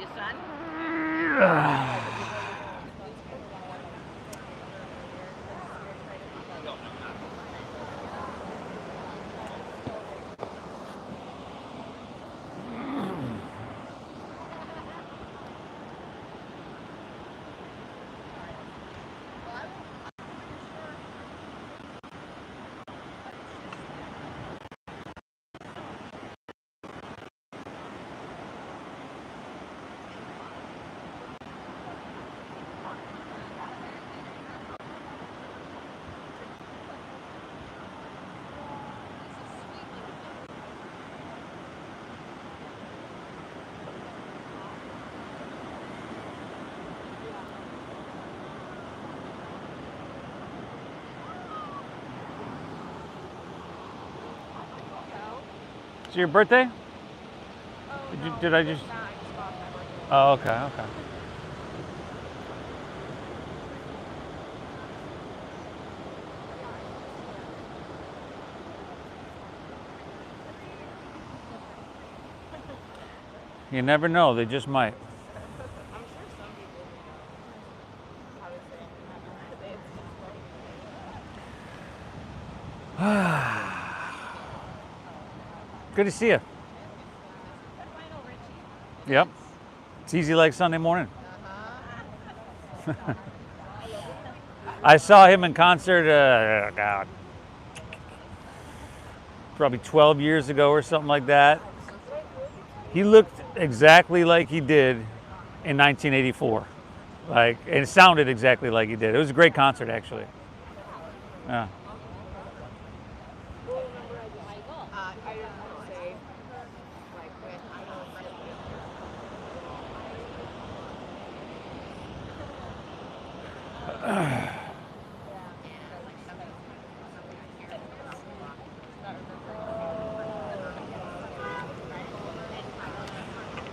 you, son. Is it your birthday? Did I just? Oh, okay, okay. You never know, they just might. I'm sure some people how to say Good to see you. Yep. It's easy like Sunday morning. I saw him in concert, God, probably 12 years ago or something like that. He looked exactly like he did in 1984. And it sounded exactly like he did. It was a great concert, actually. Yeah. I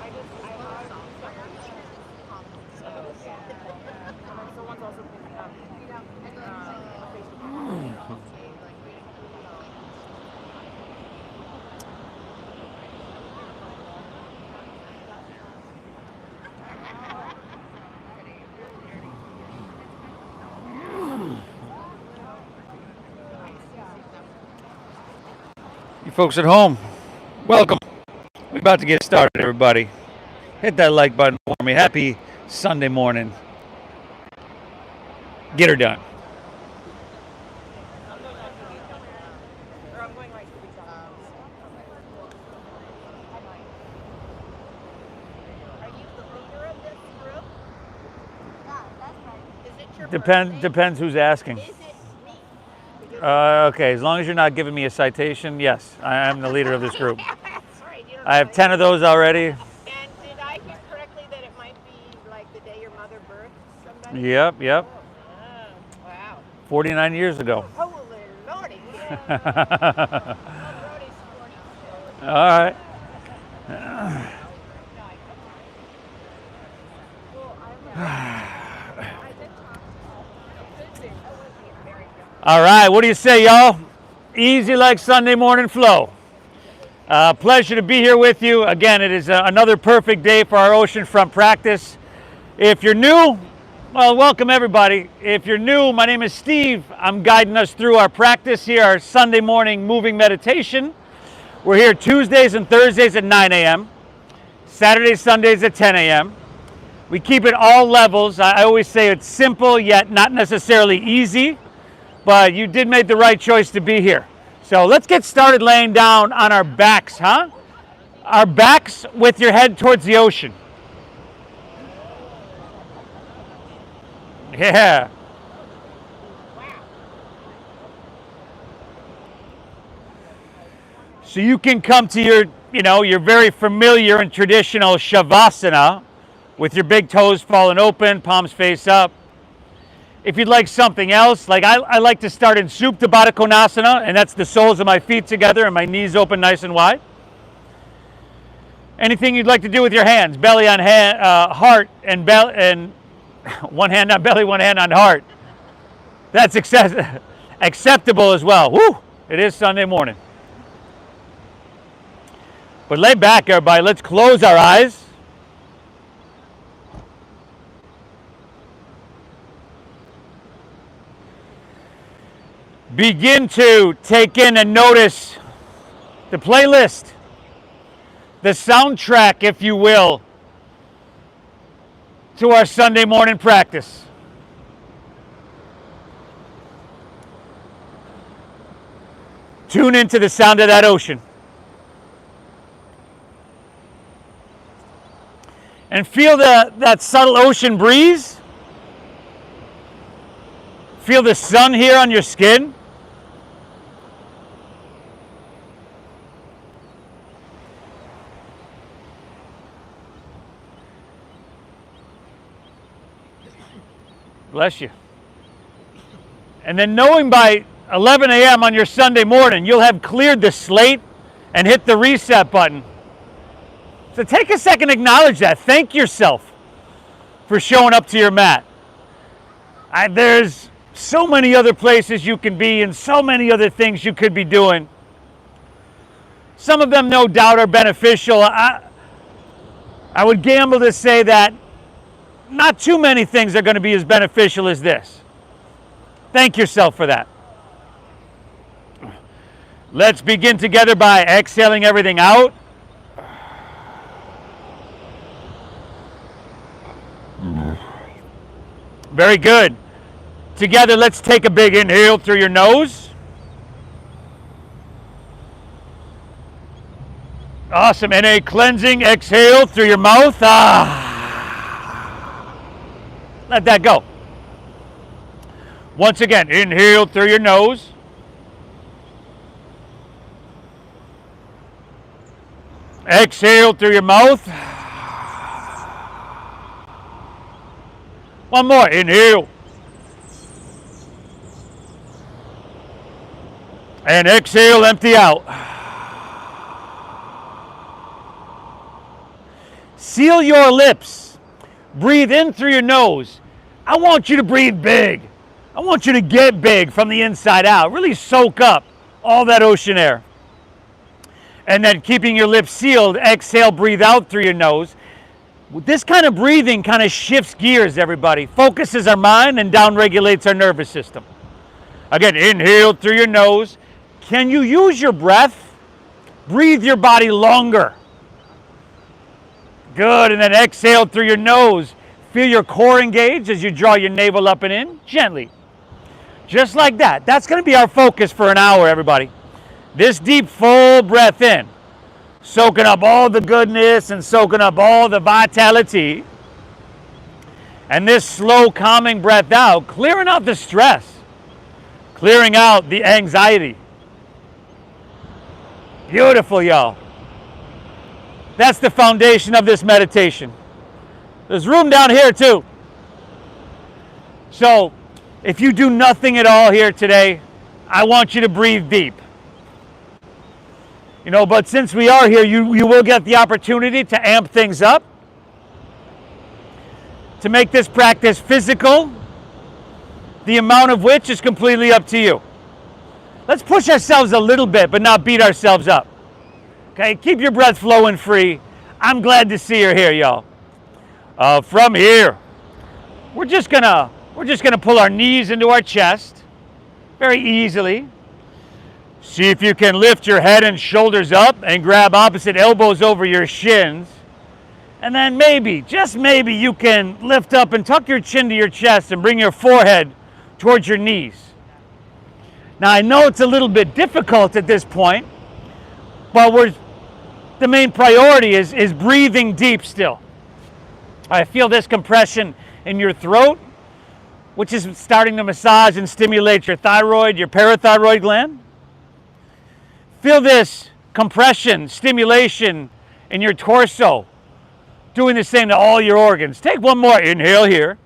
didn't want to say like when I know someone's also picking up You folks at home, welcome. We're about to get started, everybody. Hit that like button for me. Happy Sunday morning. Get her done. I'm going right to the job. Are you the leader of this group? Yeah, that's right. Is it your birthday? Depends who's asking. Is it me? Okay, as long as you're not giving me a citation, yes, I am the leader of this group. That's right. You don't I have 10 of those already. And did I hear correctly that it might be like the day your mother birthed somebody? Yep. Oh, wow. 49 years ago. Holy lordy. Yeah. All right. All right, what do you say, y'all? Easy like Sunday morning flow. Pleasure to be here with you. Again, it is another perfect day for our oceanfront practice. If you're new, well, welcome everybody. If you're new, my name is Steve. I'm guiding us through our practice here, our Sunday morning moving meditation. We're here Tuesdays and Thursdays at 9 a.m., Saturdays, Sundays at 10 a.m. We keep it all levels. I always say it's simple, yet not necessarily easy, but you did make the right choice to be here. So let's get started laying down on our backs, huh? Our backs with your head towards the ocean. Yeah. So you can come to your very familiar and traditional Shavasana with your big toes falling open, palms face up. If you'd like something else, like I like to start in Supta Baddha Konasana, and that's the soles of my feet together and my knees open nice and wide. Anything you'd like to do with your hands, belly on hand, heart, and one hand on belly, one hand on heart. That's acceptable as well. Woo! It is Sunday morning. But lay back, everybody. Let's close our eyes. begin to take in and notice the playlist, the soundtrack, if you will, to our Sunday morning practice. Tune into the sound of that ocean. And feel that subtle ocean breeze. Feel the sun here on your skin. Bless you. And then knowing by 11 a.m. on your Sunday morning, you'll have cleared the slate and hit the reset button. So take a second to acknowledge that. Thank yourself for showing up to your mat. There's so many other places you can be and so many other things you could be doing. Some of them, no doubt, are beneficial. I would gamble to say that not too many things are going to be as beneficial as this. Thank yourself for that. Let's begin together by exhaling everything out. Very good. Together, let's take a big inhale through your nose. Awesome. And a cleansing exhale through your mouth. Let that go. Once again, inhale through your nose. Exhale through your mouth. One more. Inhale. And exhale, empty out. Seal your lips. Breathe in through your nose. I want you to breathe big. I want you to get big from the inside out. Really soak up all that ocean air. And then keeping your lips sealed, exhale, breathe out through your nose. This kind of breathing kind of shifts gears, everybody. Focuses our mind and downregulates our nervous system. Again, inhale through your nose. Can you use your breath? Breathe your body longer. Good, and then exhale through your nose. Feel your core engage as you draw your navel up and in, gently. Just like that. That's going to be our focus for an hour, everybody. This deep, full breath in. Soaking up all the goodness and soaking up all the vitality. And this slow, calming breath out, clearing out the stress. Clearing out the anxiety. Beautiful, y'all. That's the foundation of this meditation. There's room down here, too. So, if you do nothing at all here today, I want you to breathe deep. You know, but since we are here, you will get the opportunity to amp things up, to make this practice physical, the amount of which is completely up to you. Let's push ourselves a little bit, but not beat ourselves up. Okay, keep your breath flowing free. I'm glad to see you here, y'all. From here, we're just gonna pull our knees into our chest very easily. See if you can lift your head and shoulders up and grab opposite elbows over your shins. And then maybe, just maybe, you can lift up and tuck your chin to your chest and bring your forehead towards your knees. Now, I know it's a little bit difficult at this point, but the main priority is breathing deep still. I feel this compression in your throat, which is starting to massage and stimulate your thyroid, your parathyroid gland. Feel this compression, stimulation in your torso, doing the same to all your organs. Take one more inhale here.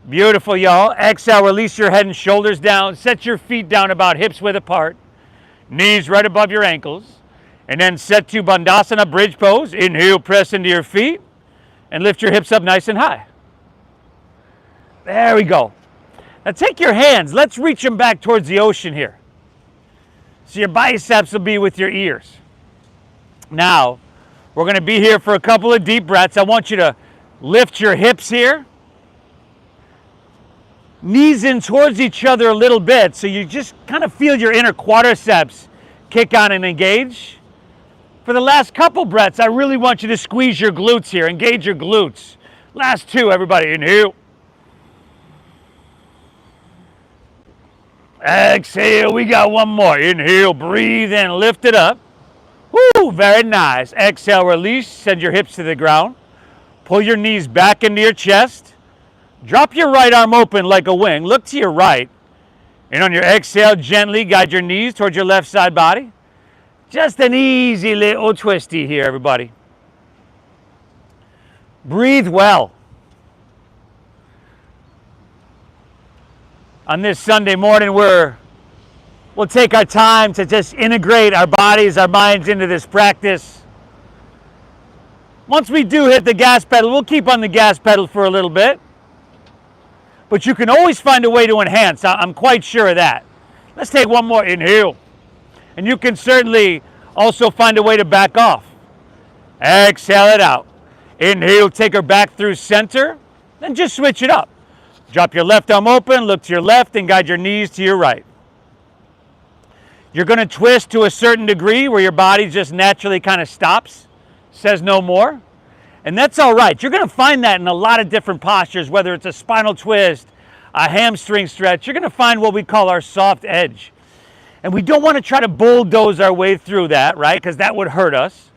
Beautiful, y'all. Exhale, release your head and shoulders down. Set your feet down about hips width apart. Knees right above your ankles. And then set to Bandhasana bridge pose. Inhale, press into your feet. And lift your hips up nice and high. There we go. Now take your hands. Let's reach them back towards the ocean here. So your biceps will be with your ears. Now, we're going to be here for a couple of deep breaths. I want you to lift your hips here. Knees in towards each other a little bit, so you just kind of feel your inner quadriceps kick on and engage. For the last couple breaths, I really want you to squeeze your glutes here, engage your glutes. Last two, everybody, inhale. Exhale, we got one more. Inhale, breathe in, lift it up. Woo, very nice. Exhale, release, send your hips to the ground. Pull your knees back into your chest. Drop your right arm open like a wing. Look to your right. And on your exhale, gently guide your knees towards your left side body. Just an easy little twisty here, everybody. Breathe well. On this Sunday morning, we'll take our time to just integrate our bodies, our minds into this practice. Once we do hit the gas pedal, we'll keep on the gas pedal for a little bit. But you can always find a way to enhance. I'm quite sure of that. Let's take one more inhale. And you can certainly also find a way to back off. Exhale it out. Inhale, take her back through center. Then just switch it up. Drop your left arm open, look to your left, and guide your knees to your right. You're going to twist to a certain degree where your body just naturally kind of stops, says no more. And that's all right. You're going to find that in a lot of different postures, whether it's a spinal twist, a hamstring stretch. You're going to find what we call our soft edge. And we don't want to try to bulldoze our way through that, right? Because that would hurt us.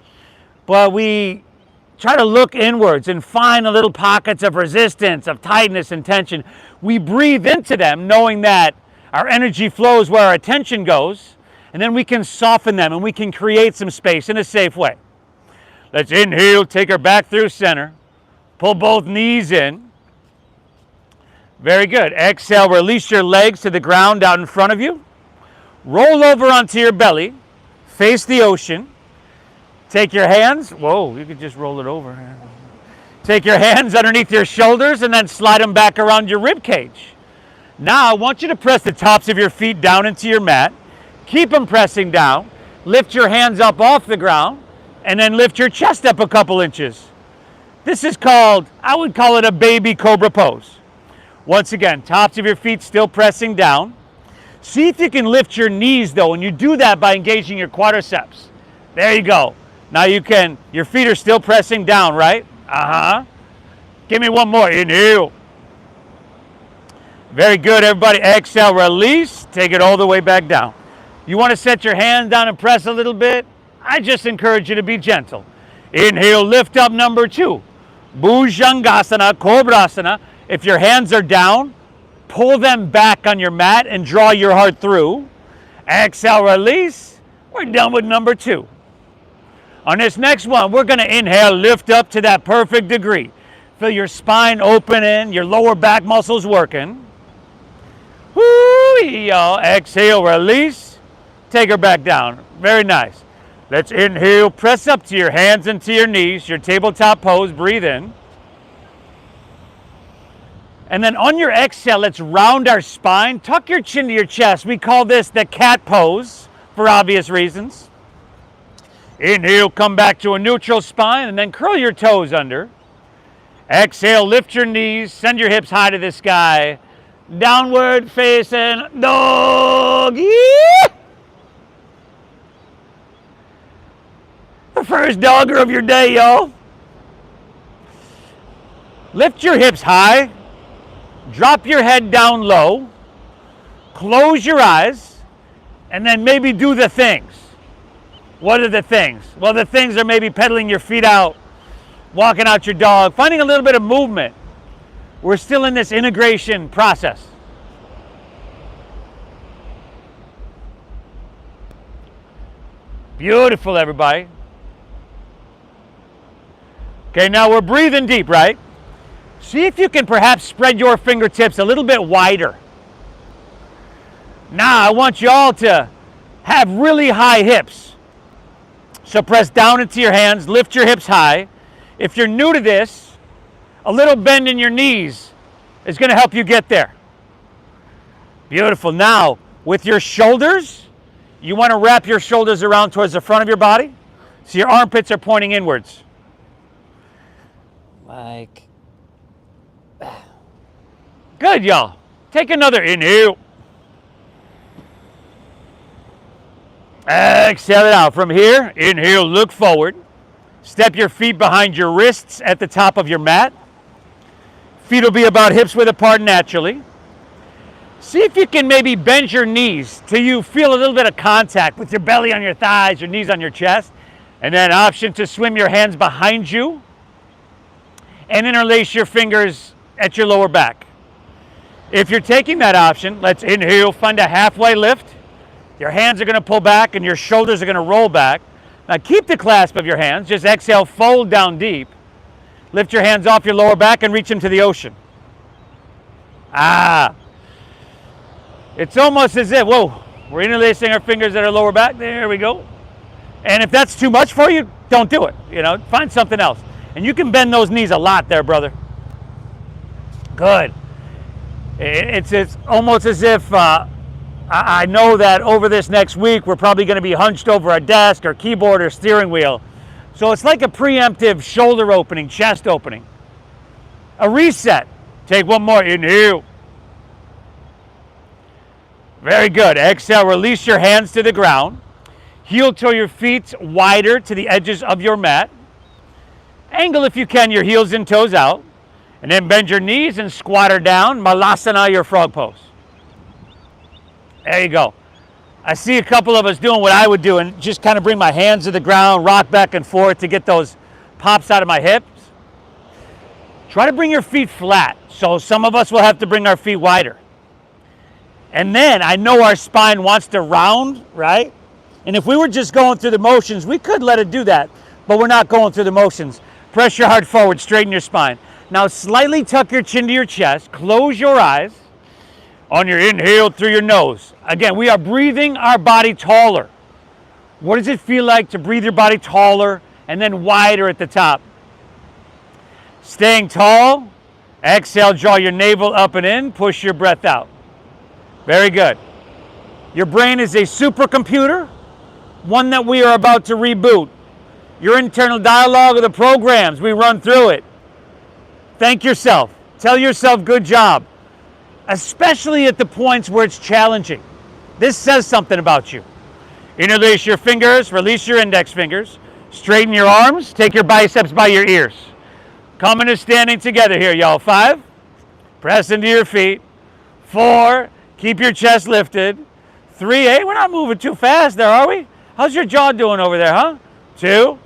But we try to look inwards and find the little pockets of resistance, of tightness and tension. We breathe into them, knowing that our energy flows where our attention goes. And then we can soften them and we can create some space in a safe way. Let's inhale, take her back through center. Pull both knees in. Very good. Exhale, release your legs to the ground out in front of you. Roll over onto your belly. Face the ocean. Take your hands. Whoa, you could just roll it over. Take your hands underneath your shoulders and then slide them back around your rib cage. Now I want you to press the tops of your feet down into your mat. Keep them pressing down. Lift your hands up off the ground. And then lift your chest up a couple inches. This is called, I would call it a baby cobra pose. Once again, tops of your feet still pressing down. See if you can lift your knees though, and you do that by engaging your quadriceps. There you go. Now you can, your feet are still pressing down, right? Give me one more, inhale. Very good, everybody. Exhale, release, take it all the way back down. You want to set your hands down and press a little bit? I just encourage you to be gentle. Inhale, lift up number 2. Bhujangasana, Cobrasana. If your hands are down, pull them back on your mat and draw your heart through. Exhale, release. We're done with number 2. On this next one, we're going to inhale, lift up to that perfect degree. Feel your spine opening, your lower back muscles working. Woo, y'all. Exhale, release. Take her back down. Very nice. Let's inhale, press up to your hands and to your knees, your tabletop pose, breathe in. And then on your exhale, let's round our spine, tuck your chin to your chest. We call this the cat pose for obvious reasons. Inhale, come back to a neutral spine and then curl your toes under. Exhale, lift your knees, send your hips high to the sky. Downward facing dog. Yeah! The first dogger of your day, y'all. Lift your hips high. Drop your head down low. Close your eyes. And then maybe do the things. What are the things? Well, the things are maybe pedaling your feet out, walking out your dog, finding a little bit of movement. We're still in this integration process. Beautiful, everybody. Okay, now we're breathing deep, right? See if you can perhaps spread your fingertips a little bit wider. Now I want you all to have really high hips. So press down into your hands, lift your hips high. If you're new to this, a little bend in your knees is going to help you get there. Beautiful. Now, with your shoulders, you want to wrap your shoulders around towards the front of your body so your armpits are pointing inwards. Like, good, y'all. Take another inhale. Exhale it out. From here, inhale, look forward. Step your feet behind your wrists at the top of your mat. Feet will be about hips width apart naturally. See if you can maybe bend your knees till you feel a little bit of contact with your belly on your thighs, your knees on your chest. And then option to swim your hands behind you and interlace your fingers at your lower back. If you're taking that option, let's inhale, find a halfway lift. Your hands are going to pull back and your shoulders are going to roll back. Now keep the clasp of your hands. Just exhale, fold down deep. Lift your hands off your lower back and reach them to the ocean. It's almost as if, whoa, we're interlacing our fingers at our lower back. There we go. And if that's too much for you, don't do it. Find something else. And you can bend those knees a lot there, brother. Good. It's almost as if I know that over this next week, we're probably going to be hunched over a desk or keyboard or steering wheel. So it's like a preemptive shoulder opening, chest opening. A reset. Take one more. Inhale. Very good. Exhale, release your hands to the ground. Heel toe your feet wider to the edges of your mat. Angle, if you can, your heels and toes out. And then bend your knees and squat her down. Malasana, your frog pose. There you go. I see a couple of us doing what I would do and just kind of bring my hands to the ground, rock back and forth to get those pops out of my hips. Try to bring your feet flat. So some of us will have to bring our feet wider. And then I know our spine wants to round, right? And if we were just going through the motions, we could let it do that, but we're not going through the motions. Press your heart forward, straighten your spine. Now slightly tuck your chin to your chest, close your eyes. On your inhale through your nose. Again, we are breathing our body taller. What does it feel like to breathe your body taller and then wider at the top? Staying tall. Exhale, draw your navel up and in, push your breath out. Very good. Your brain is a supercomputer, one that we are about to reboot. Your internal dialogue of the programs, we run through it. Thank yourself. Tell yourself good job. Especially at the points where it's challenging. This says something about you. Interlace your fingers, release your index fingers, straighten your arms, take your biceps by your ears. Come into standing together here, y'all. 5, press into your feet. 4, keep your chest lifted. 3, hey, we're not moving too fast there, are we? How's your jaw doing over there, huh? 2,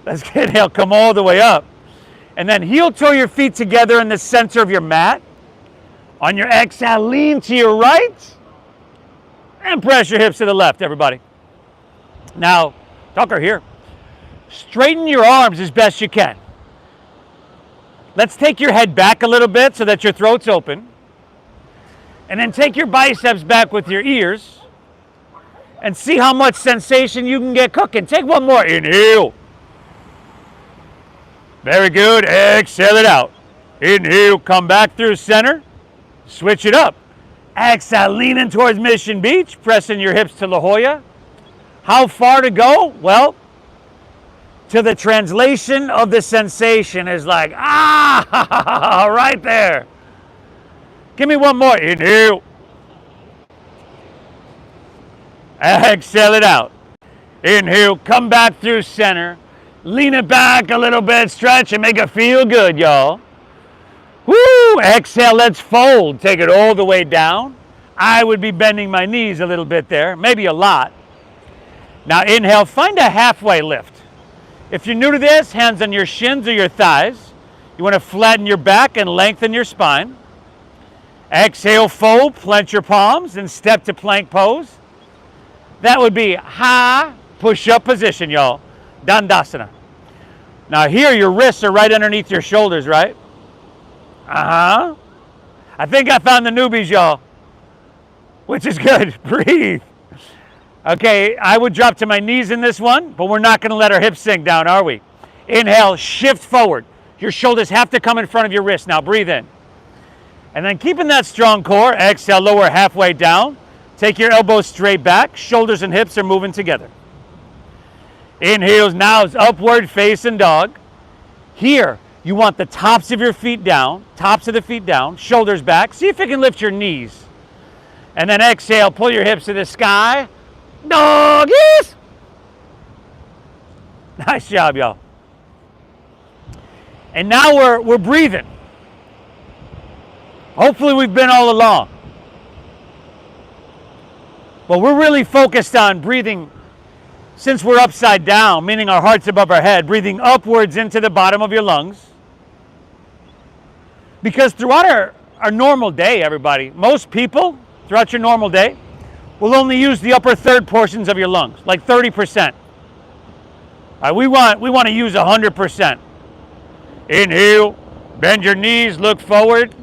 let's inhale, come all the way up. And then heel toe your feet together in the center of your mat. On your exhale, lean to your right and press your hips to the left, everybody. Now, Tucker here. Straighten your arms as best you can. Let's take your head back a little bit so that your throat's open. And then take your biceps back with your ears and see how much sensation you can get cooking. Take one more. Inhale. Very good. Exhale it out. Inhale, come back through center. Switch it up. Exhale, leaning towards Mission Beach, pressing your hips to La Jolla. How far to go? Well, to the translation of the sensation is like, right there. Give me one more. Inhale. Exhale it out. Inhale, come back through center. Lean it back a little bit, stretch, and make it feel good, y'all. Woo! Exhale, let's fold. Take it all the way down. I would be bending my knees a little bit there, maybe a lot. Now inhale, find a halfway lift. If you're new to this, hands on your shins or your thighs. You want to flatten your back and lengthen your spine. Exhale, fold, plant your palms and step to plank pose. That would be push-up position, y'all. Dandasana. Now here, your wrists are right underneath your shoulders, right? I think I found the newbies, y'all, which is good. Breathe. Okay, I would drop to my knees in this one, but we're not going to let our hips sink down, are we? Inhale, shift forward. Your shoulders have to come in front of your wrist. Now breathe in. And then keeping that strong core, exhale, lower halfway down. Take your elbows straight back. Shoulders and hips are moving together. Inhales now is upward facing dog. Here, You want the tops of your feet down, tops of the feet down, shoulders back. See if you can lift your knees. And then exhale, pull your hips to the sky. Doggies! Nice job, y'all. And now we're breathing. Hopefully we've been all along. But we're really focused on breathing since we're upside down, meaning our heart's above our head, breathing upwards into the bottom of your lungs. Because throughout our normal day, everybody, most people throughout your normal day will only use the upper third portions of your lungs, like 30%. All right, we want to use 100%. Inhale, bend your knees, look forward.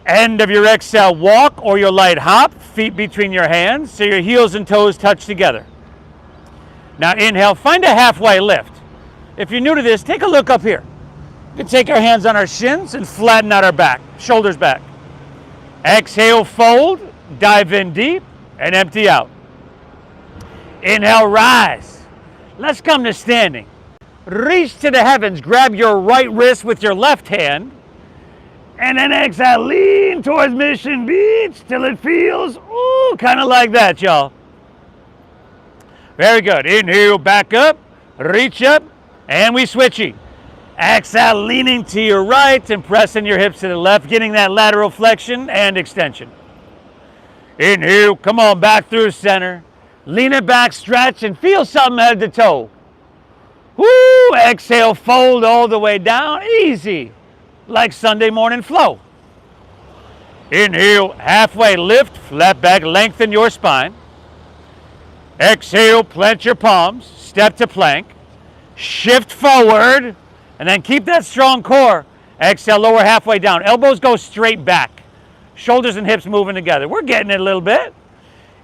End of your exhale, walk or your light hop, feet between your hands, so your heels and toes touch together. Now inhale, find a halfway lift. If you're new to this, take a look up here. We can take our hands on our shins and flatten out our back, shoulders back. Exhale, fold, dive in deep, and empty out. Inhale, rise. Let's come to standing. Reach to the heavens, grab your right wrist with your left hand, and then exhale, lean towards Mission Beach till it feels, ooh, kind of like that, y'all. Very good. Inhale, back up, reach up, and we switchy. Exhale, leaning to your right and pressing your hips to the left, getting that lateral flexion and extension. Inhale, come on, back through center. Lean it back, stretch, and feel something head to toe. Woo! Exhale, fold all the way down, easy, like Sunday morning flow. Inhale, halfway lift, flat back, lengthen your spine. Exhale, plant your palms, step to plank. Shift forward, and then keep that strong core. Exhale, lower halfway down. Elbows go straight back. Shoulders and hips moving together. We're getting it a little bit.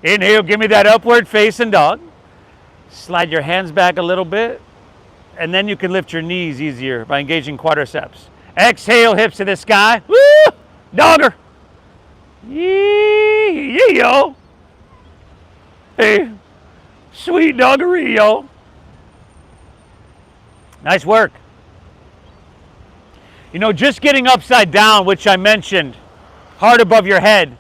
Inhale, give me that upward facing dog. Slide your hands back a little bit, and then you can lift your knees easier by engaging quadriceps. Exhale, hips to the sky. Woo! Dogger. Yee, yo. Hey, sweet doggery, yo. Nice work. You know, just getting upside down, which I mentioned, heart above your head,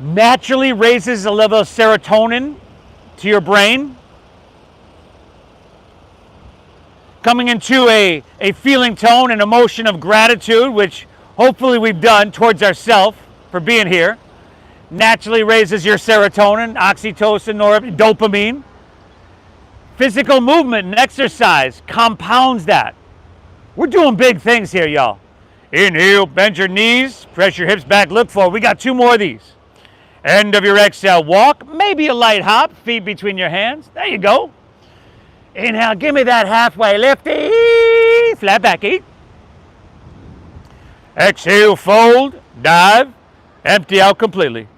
naturally raises the level of serotonin to your brain, coming into a feeling tone and emotion of gratitude, which hopefully we've done towards ourselves for being here. Naturally raises your serotonin, oxytocin, dopamine. Physical movement and exercise compounds that. We're doing big things here, y'all. Inhale, bend your knees, press your hips back, look forward. We got 2 more of these. End of your exhale, walk, maybe a light hop, feet between your hands. There you go. Inhale, give me that halfway lifty, flat back, eat. Exhale, fold, dive, empty out completely.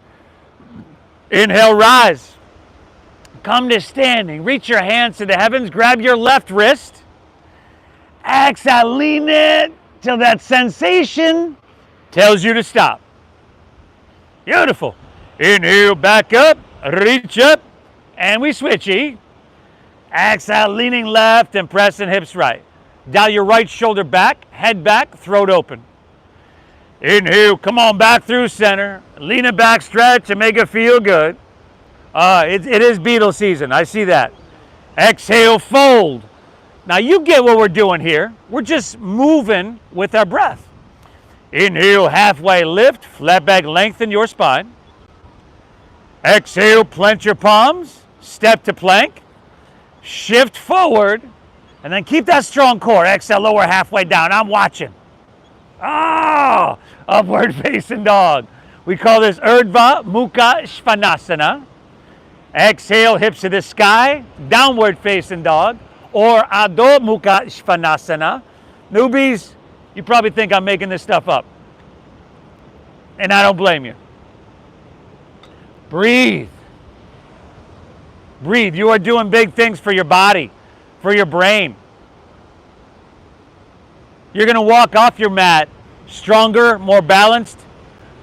Inhale, rise. Come to standing. Reach your hands to the heavens. Grab your left wrist. Exhale, lean it till that sensation tells you to stop. Beautiful. Inhale, back up, reach up, and we switchy. Exhale, leaning left and pressing hips right. Dial your right shoulder back, head back, throat open. Inhale, come on back through center. Lean it back, stretch, and make it feel good. It is Beetle season, I see that. Exhale, fold. Now you get what we're doing here. We're just moving with our breath. Inhale, halfway lift, flat back, lengthen your spine. Exhale, plant your palms, step to plank. Shift forward, and then keep that strong core. Exhale, lower halfway down. I'm watching. Oh, upward facing dog. We call this Urdhva Mukha Svanasana. Exhale, hips to the sky, downward facing dog, or Adho Mukha Svanasana. Newbies, you probably think I'm making this stuff up. And I don't blame you. Breathe. Breathe. You are doing big things for your body, for your brain. You're going to walk off your mat stronger, more balanced,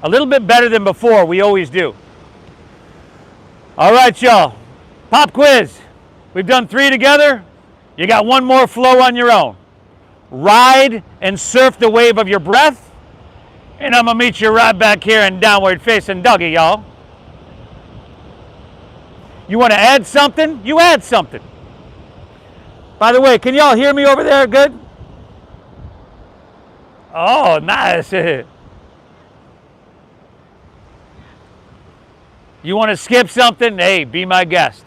a little bit better than before. We always do. All right, y'all. Pop quiz. We've done 3 together. You got 1 more flow on your own. ride and surf the wave of your breath. And I'm going to meet you right back here in downward facing doggy, y'all. You want to add something? You add something. By the way, can y'all hear me over there good? Oh, nice. You want to skip something? Hey, be my guest.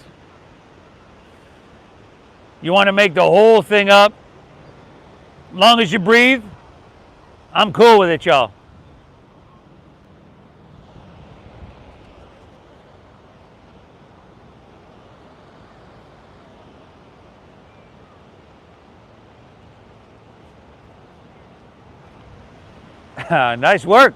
You want to make the whole thing up? As long as you breathe, I'm cool with it, y'all. Nice work.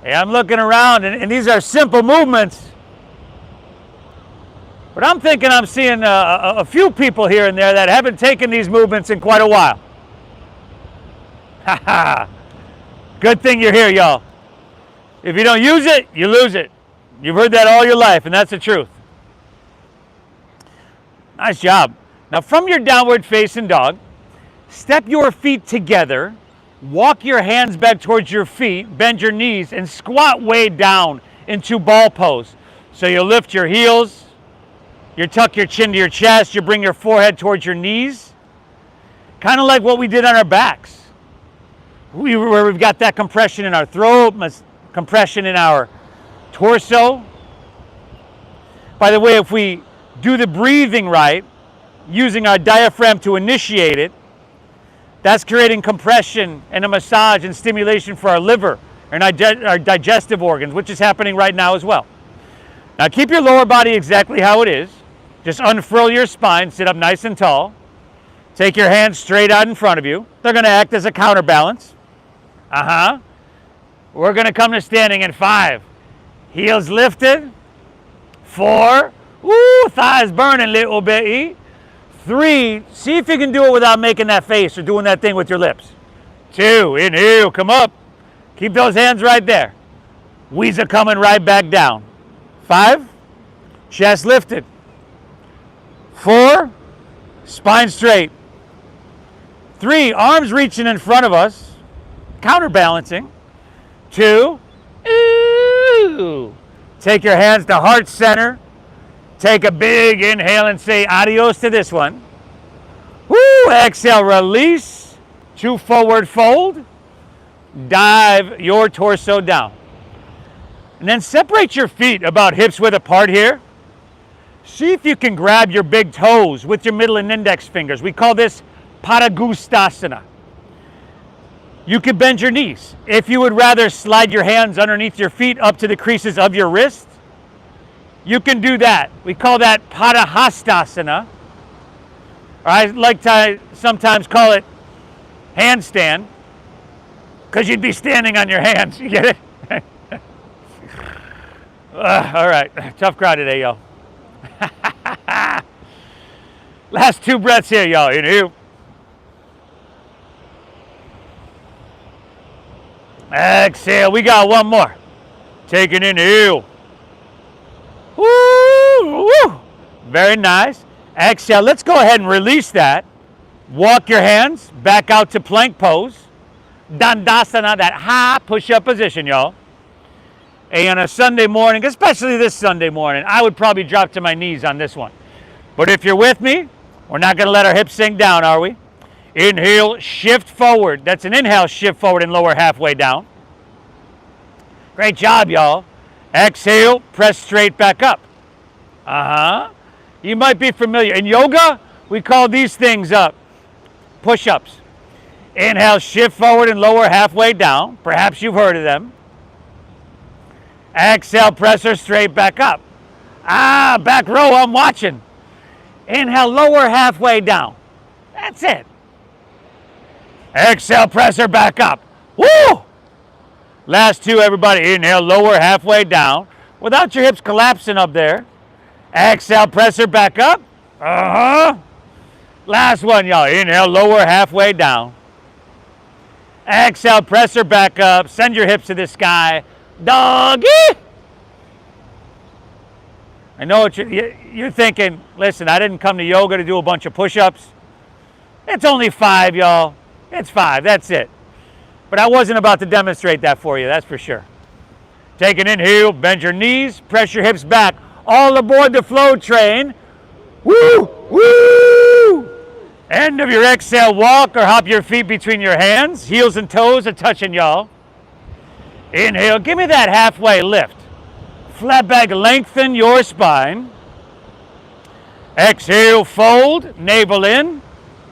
Hey, I'm looking around, and these are simple movements. But I'm thinking I'm seeing a few people here and there that haven't taken these movements in quite a while. Ha ha. Good thing you're here, y'all. If you don't use it, you lose it. You've heard that all your life, and that's the truth. Nice job. Now, from your downward facing dog, step your feet together, walk your hands back towards your feet, bend your knees, and squat way down into ball pose. So you lift your heels, you tuck your chin to your chest, you bring your forehead towards your knees, kind of like what we did on our backs, where we've got that compression in our throat, compression in our torso. By the way, if we do the breathing right, using our diaphragm to initiate it, that's creating compression and a massage and stimulation for our liver and our digestive organs, which is happening right now as well. Now keep your lower body exactly how it is. Just unfurl your spine, sit up nice and tall. Take your hands straight out in front of you. They're going to act as a counterbalance. We're going to come to standing in 5. Heels lifted. 4. Ooh, thighs burning a little bit. 3, see if you can do it without making that face or doing that thing with your lips. 2, inhale, come up. Keep those hands right there. Weezer coming right back down. 5, chest lifted. 4, spine straight. 3, arms reaching in front of us, counterbalancing. 2, ooh. Take your hands to heart center. Take a big inhale and say adios to this one. Woo! Exhale, release. 2, forward fold. Dive your torso down. And then separate your feet about hips width apart here. See if you can grab your big toes with your middle and index fingers. We call this Padangusthasana. You can bend your knees. If you would rather slide your hands underneath your feet up to the creases of your wrist, you can do that. We call that Padahastasana. Or I like to sometimes call it handstand, because you'd be standing on your hands. You get it? All right. Tough crowd today, y'all. Last 2 breaths here, y'all. Inhale. Exhale. We got one more. Take an inhale. Woo, woo. Very nice. Exhale. Let's go ahead and release that. Walk your hands back out to plank pose. Dandasana, that high push-up position, y'all. And on a Sunday morning, especially this Sunday morning, I would probably drop to my knees on this one. But if you're with me, we're not going to let our hips sink down, are we? Inhale, shift forward. That's an inhale, shift forward and lower halfway down. Great job, y'all. Exhale, press straight back up. You might be familiar. In yoga, we call these things push-ups. Inhale, shift forward and lower halfway down. Perhaps you've heard of them. Exhale, press her straight back up. Back row, I'm watching. Inhale, lower halfway down. That's it. Exhale, press her back up. Woo! Last 2, everybody. Inhale, lower halfway down without your hips collapsing up there. Exhale, press her back up. Last one, y'all. Inhale, lower halfway down. Exhale, press her back up. Send your hips to the sky. Doggy. I know what you're thinking. Listen, I didn't come to yoga to do a bunch of push-ups. It's only 5, y'all. It's 5, that's it. But I wasn't about to demonstrate that for you, that's for sure. Take an inhale, bend your knees, press your hips back. All aboard the flow train. Woo, woo! End of your exhale, walk or hop your feet between your hands. Heels and toes are touching, y'all. Inhale, give me that halfway lift. Flat back, lengthen your spine. Exhale, fold, navel in.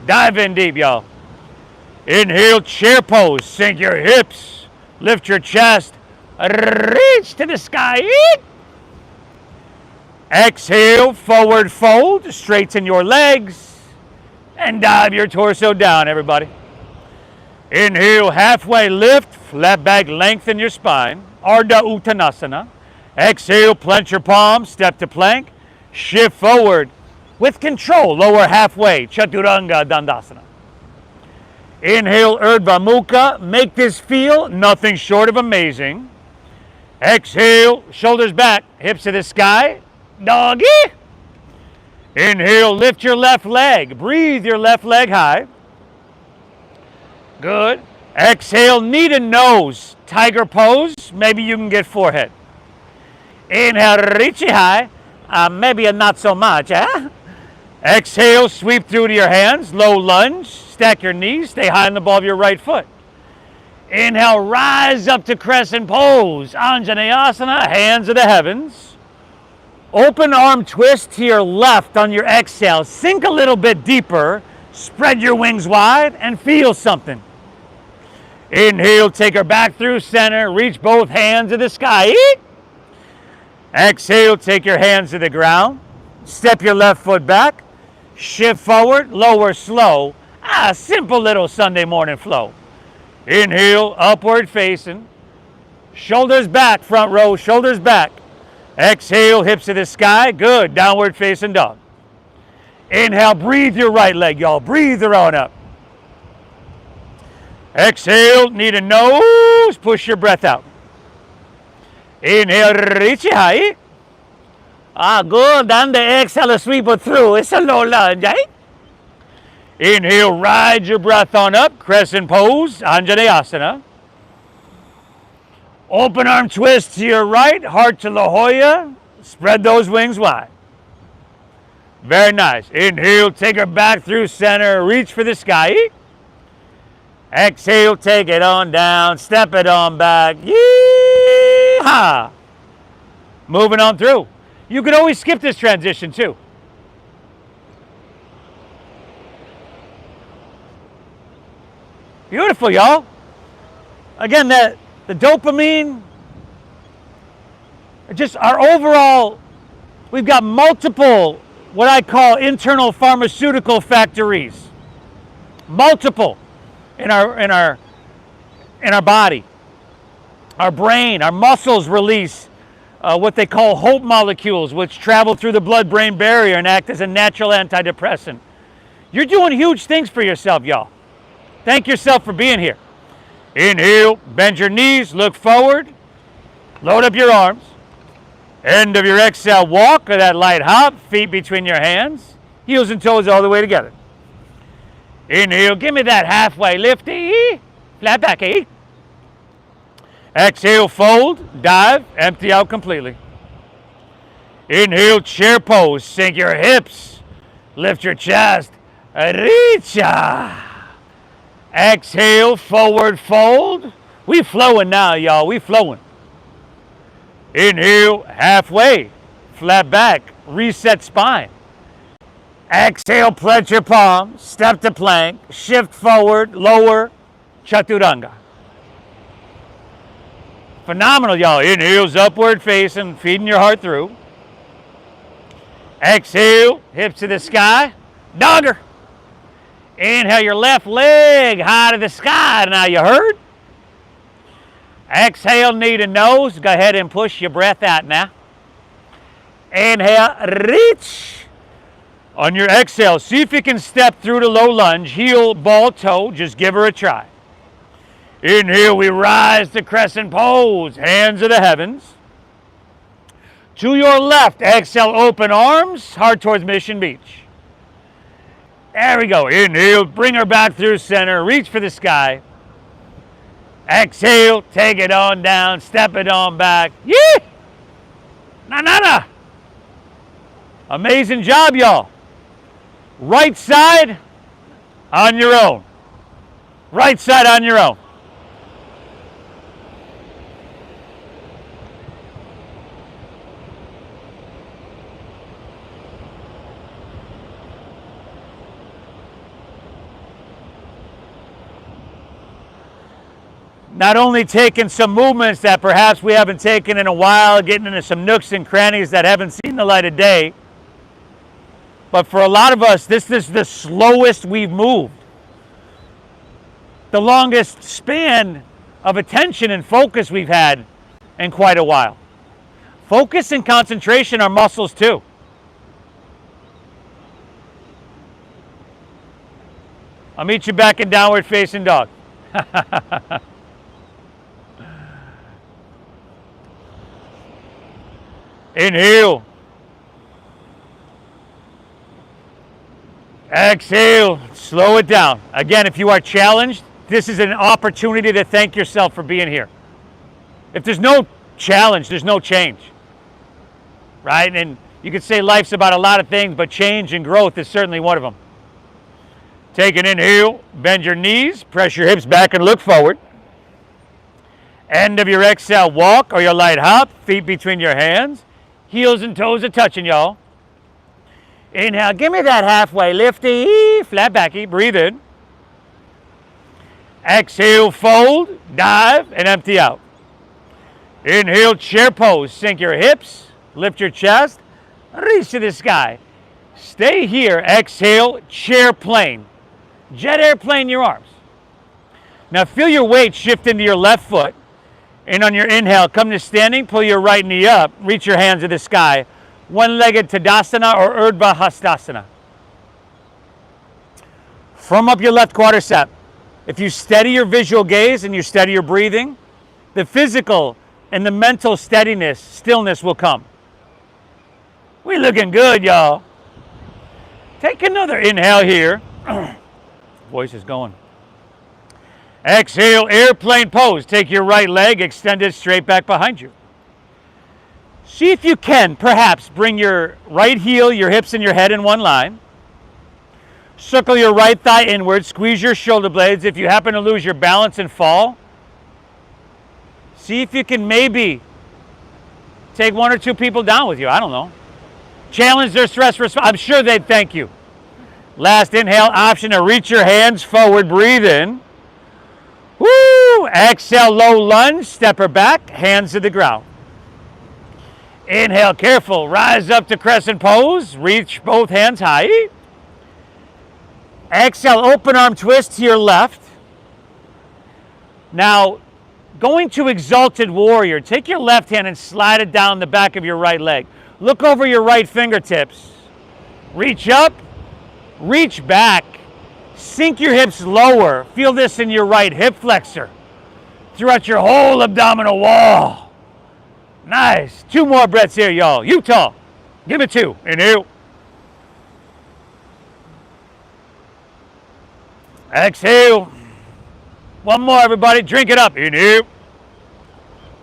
Dive in deep, y'all. Inhale, chair pose. Sink your hips. Lift your chest. Reach to the sky. Exhale, forward fold. Straighten your legs. And dive your torso down, everybody. Inhale, halfway lift. Flat back, lengthen your spine. Ardha Uttanasana. Exhale, plant your palms, step to plank. Shift forward with control. Lower halfway, Chaturanga Dandasana. Inhale, Urdhva Mukha. Make this feel nothing short of amazing. Exhale, shoulders back, hips to the sky. Doggy. Inhale, lift your left leg. Breathe your left leg high. Good. Exhale, knee to nose. Tiger pose. Maybe you can get forehead. Inhale, reach it high. Maybe not so much, eh? Exhale, sweep through to your hands. Low lunge. Stack your knees. Stay high on the ball of your right foot. Inhale, rise up to crescent pose. Anjaneyasana, hands of the heavens. Open arm twist to your left on your exhale. Sink a little bit deeper. Spread your wings wide and feel something. Inhale, take her back through center. Reach both hands to the sky. Exhale, take your hands to the ground. Step your left foot back. Shift forward, lower slow. Simple little Sunday morning flow. Inhale, upward facing. Shoulders back, front row, shoulders back. Exhale, hips to the sky. Good, downward facing dog. Inhale, breathe your right leg, y'all. Breathe her on up. Exhale, knee to nose. Push your breath out. Inhale, reach it high. Good. And the exhale, sweep it through. It's a low lunge, eh? Inhale, ride your breath on up. Crescent pose, Anjaneyasana. Open arm twist to your right. Heart to La Jolla. Spread those wings wide. Very nice. Inhale, take her back through center. Reach for the sky. Exhale, take it on down. Step it on back. Yee-haw! Moving on through. You can always skip this transition too. Beautiful, y'all. Again, the dopamine, just our overall, we've got multiple, what I call internal pharmaceutical factories. Multiple in our body. Our brain, our muscles release what they call hope molecules, which travel through the blood-brain barrier and act as a natural antidepressant. You're doing huge things for yourself, y'all. Thank yourself for being here. Inhale, bend your knees, look forward, load up your arms. End of your exhale, walk or that light hop, feet between your hands, heels and toes all the way together. Inhale, give me that halfway lifty, flat back, eh? Exhale, fold, dive, empty out completely. Inhale, chair pose, sink your hips, lift your chest, reach. Exhale, forward fold. We flowing now, y'all, we flowing. Inhale, halfway, flat back, reset spine. Exhale, plant your palms, step to plank, shift forward, lower, chaturanga. Phenomenal, y'all. Inhale's upward facing, feeding your heart through. Exhale, hips to the sky, dogger. Inhale your left leg high to the sky. Now you heard? Exhale, knee to nose. Go ahead and push your breath out now. Inhale, reach. On your exhale, see if you can step through to low lunge. Heel, ball, toe. Just give her a try. Inhale, we rise to crescent pose. Hands of the heavens. To your left, exhale, open arms, heart towards Mission Beach. There we go. Inhale, bring her back through center, reach for the sky. Exhale, take it on down, step it on back. Yee! Na. Amazing job, y'all. Right side on your own. Right side on your own. Not only taking some movements that perhaps we haven't taken in a while, getting into some nooks and crannies that haven't seen the light of day, but for a lot of us, this is the slowest we've moved. The longest span of attention and focus we've had in quite a while. Focus and concentration are muscles too. I'll meet you back in downward facing dog. Inhale. Exhale. Slow it down. Again, if you are challenged, this is an opportunity to thank yourself for being here. If there's no challenge, there's no change. Right? And you could say life's about a lot of things, but change and growth is certainly one of them. Take an inhale. Bend your knees. Press your hips back and look forward. End of your exhale, walk or your light hop. Feet between your hands. Heels and toes are touching, y'all. Inhale, give me that halfway lifty, flat backy, breathe in. Exhale, fold, dive, and empty out. Inhale, chair pose, sink your hips, lift your chest, reach to the sky. Stay here, exhale, chair plane. Jet airplane your arms. Now feel your weight shift into your left foot. And on your inhale, come to standing, pull your right knee up, reach your hands to the sky. One-legged Tadasana or Urdhva Hastasana. Firm up your left quadricep. If you steady your visual gaze and you steady your breathing, the physical and the mental steadiness, stillness will come. We looking good, y'all. Take another inhale here. Voice is going. Exhale, airplane pose. Take your right leg, extend it straight back behind you. See if you can, perhaps, bring your right heel, your hips, and your head in one line. Circle your right thigh inward, squeeze your shoulder blades. If you happen to lose your balance and fall, see if you can maybe take one or two people down with you. I don't know. Challenge their stress response. I'm sure they'd thank you. Last inhale, option to reach your hands forward, breathe in. Woo! Exhale, low lunge, step her back, hands to the ground. Inhale, careful, rise up to crescent pose, reach both hands high. Exhale, open arm twist to your left. Now, going to exalted warrior, take your left hand and slide it down the back of your right leg. Look over your right fingertips. Reach up, reach back. Sink your hips lower. Feel this in your right hip flexor throughout your whole abdominal wall. Nice. 2 more breaths here, y'all. Utah. Give it 2. Inhale. Exhale. 1 more, everybody. Drink it up. Inhale.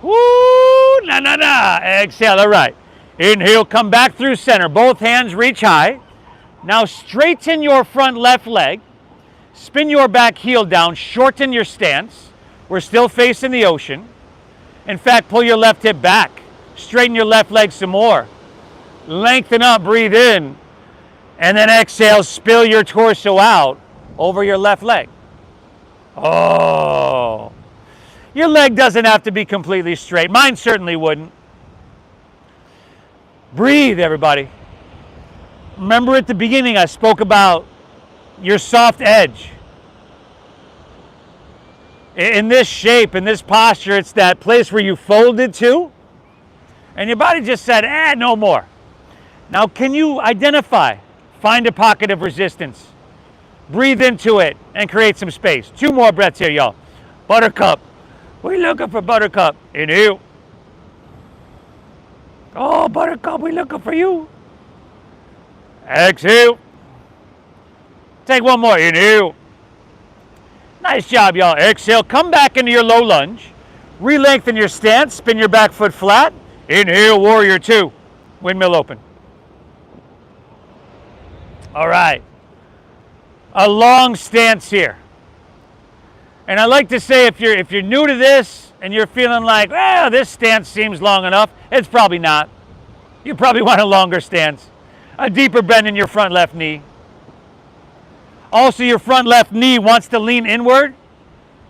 Woo. Na. Exhale. All right. Inhale. Come back through center. Both hands reach high. Now straighten your front left leg. Spin your back heel down, shorten your stance. We're still facing the ocean. In fact, pull your left hip back. Straighten your left leg some more. Lengthen up, breathe in. And then exhale, spill your torso out over your left leg. Oh. Your leg doesn't have to be completely straight. Mine certainly wouldn't. Breathe, everybody. Remember at the beginning I spoke about your soft edge. In this shape, in this posture, it's that place where you folded to, and your body just said, no more. Now, can you identify, find a pocket of resistance, breathe into it, and create some space? 2 more breaths here, y'all. Buttercup. We're looking for buttercup. Inhale. Oh, Buttercup, we looking for you. Exhale. Take one more. Inhale. Nice job, y'all. Exhale. Come back into your low lunge. Re-lengthen your stance. Spin your back foot flat. Inhale, warrior two. Windmill open. All right. A long stance here. And I like to say if you're new to this and you're feeling like, well, this stance seems long enough, it's probably not. You probably want a longer stance. A deeper bend in your front left knee. Also, your front left knee wants to lean inward.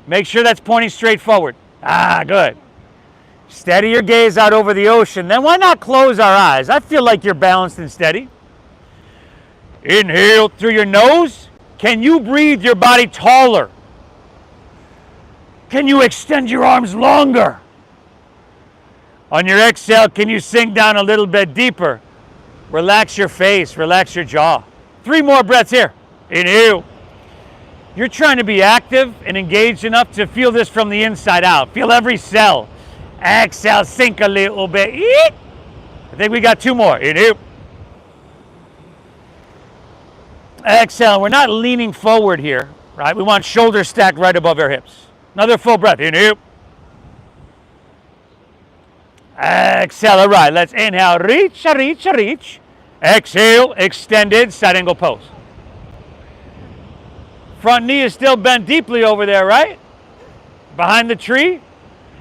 Make sure that's pointing straight forward. Ah, good. Steady your gaze out over the ocean. Then why not close our eyes? I feel like you're balanced and steady. Inhale through your nose. Can you breathe your body taller? Can you extend your arms longer? On your exhale, can you sink down a little bit deeper? Relax your face, relax your jaw. 3 more breaths here. Inhale. You're trying to be active and engaged enough to feel this from the inside out. Feel every cell. Exhale, sink a little bit. Eek. I think we got 2 more. Inhale. Exhale. We're not leaning forward here, right? We want shoulders stacked right above our hips. Another full breath. Inhale. Exhale. All right. Let's inhale. Reach, reach, reach. Exhale. Extended side angle pose. Front knee is still bent deeply over there, right? Behind the tree.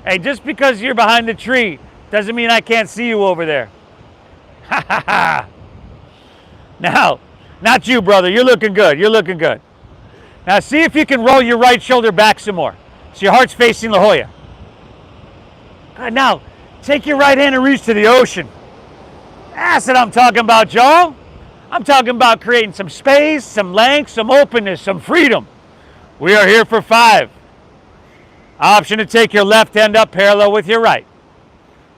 Hey, just because you're behind the tree doesn't mean I can't see you over there. Ha ha ha. Now, not you, brother. You're looking good. You're looking good. Now, see if you can roll your right shoulder back some more. So your heart's facing La Jolla. Good. Now, take your right hand and reach to the ocean. That's what I'm talking about, y'all. I'm talking about creating some space, some length, some openness, some freedom. We are here for 5. Option to take your left hand up parallel with your right.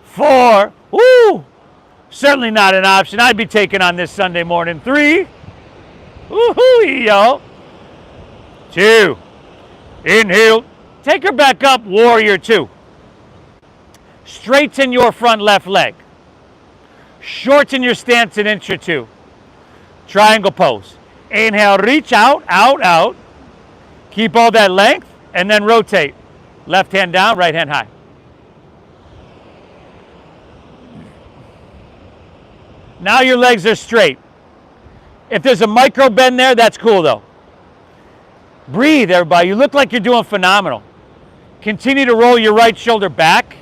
4. Woo! Certainly not an option I'd be taking on this Sunday morning. 3. Woohoo, yo. 2. Inhale. Take her back up, warrior 2. Straighten your front left leg. Shorten your stance an inch or 2. Triangle pose. Inhale, reach out, out, out. Keep all that length, and then rotate. Left hand down, right hand high. Now your legs are straight. If there's a micro bend there, that's cool though. Breathe, everybody. You look like you're doing phenomenal. Continue to roll your right shoulder back.